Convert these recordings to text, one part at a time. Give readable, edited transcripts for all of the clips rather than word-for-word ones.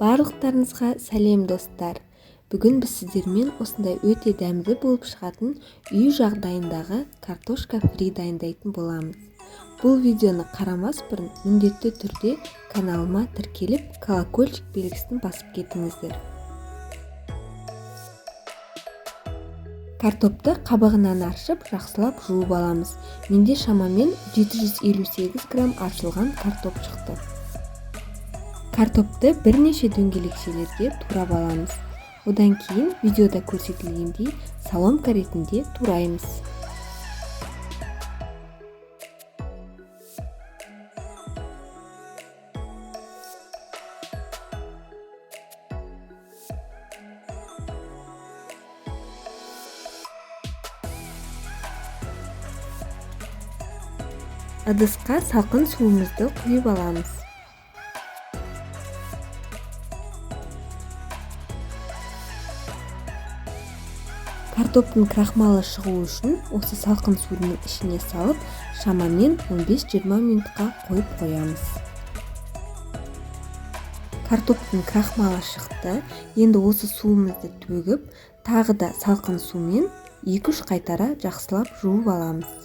Барлықтарыңызға сәлем достар. Бүгін біз сіздермен осындай өте дәмді болып шығатын үй жағдайындағы картошка фри дайындайтын боламыз. Бұл видеоны қарамас бұрын міндетті түрде каналыма тіркеліп, колокольчик белгісін басып кетіңіздер. Картопты қабығынан аршып, жақсылап жуып аламыз. Менде шамамен 758 грамм аршылған картоп шықты. Картопты бірнеше дөңгелекшелерге турап аламыз. Одан кейін видеода көрсетілгендей соломка ретінде тураймыз. Ыдысқа салқын суымызды құйып аламыз. Картоптың крахмалы шығу үшін осы салқын судың ішіне салып, шамамен 15-20 минутқа қойып қоямыз. Картоптың крахмалы шықты. Енді осы суымызды төгіп, тағы да салқын сумен 2-3 қайтара жақсылап жуып аламыз.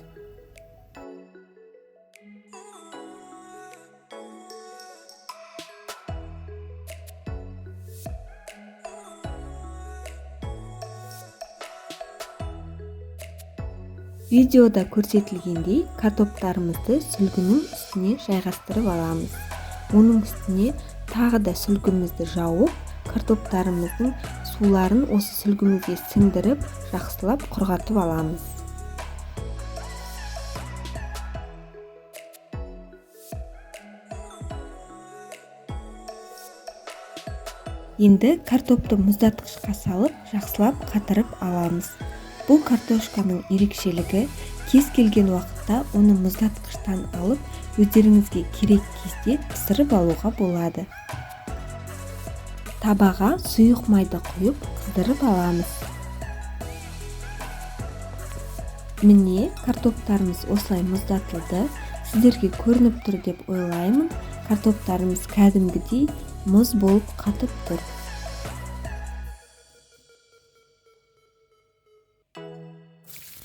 Видеода көрсетілгендей картоптарымызды сүлгінің үстіне жайғастырып аламыз. Оның үстіне тағы да сүлгімізді жауып, картоптарымыздың суларын осы сүлгімізге сіңдіріп, жақсылап құрғатып аламыз. Енді картопты мұздатқышқа салып, жақсылап қатырып аламыз. Бұл картошканың ерекшелігі, кез келген уақытта оны мұздатқыштан алып, өздеріңізге керек кезде пісіріп алуға болады. Табаға сұйық майды құйып, қыздырып аламыз. Міне, картоптарымыз осылай мұздатылды. Сіздерге көрініп тұр деп ойлаймын. Картоптарымыз кәдімгідей мұз болып қатып тұр.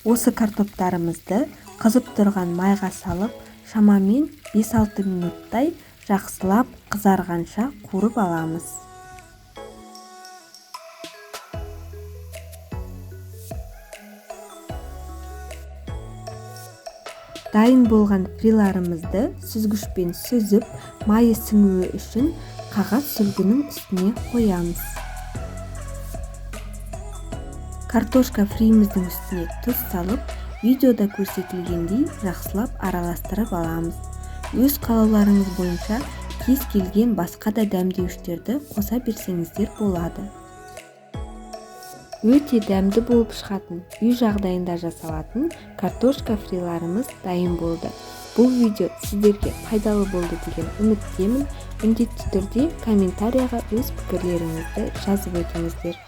Осы картоптарымызды қызып тұрған майға салып, шамамен 5-6 минуттай жақсылап қызарғанша қуырып аламыз. Дайын болған фриларымызды сүзгішпен сүзіп, майы сіңуі үшін қағаз сүлгінің үстіне қоямыз. Картошка фриміздің үстіне тұз салып, видеода көрсетілгендей жақсылап араластырып аламыз. Өз қалауларыңыз бойынша кез келген басқа да дәмдеуіштерді қоса берсеңіздер болады. Өте дәмді болып шығатын үй жағдайында жасалатын картошка фриларымыз дайын болды. Бұл видео сіздерге пайдалы болды деген үміттемін. Міндетті түрде комментарияға өз пікірлеріңізді жазып өтіңіздер.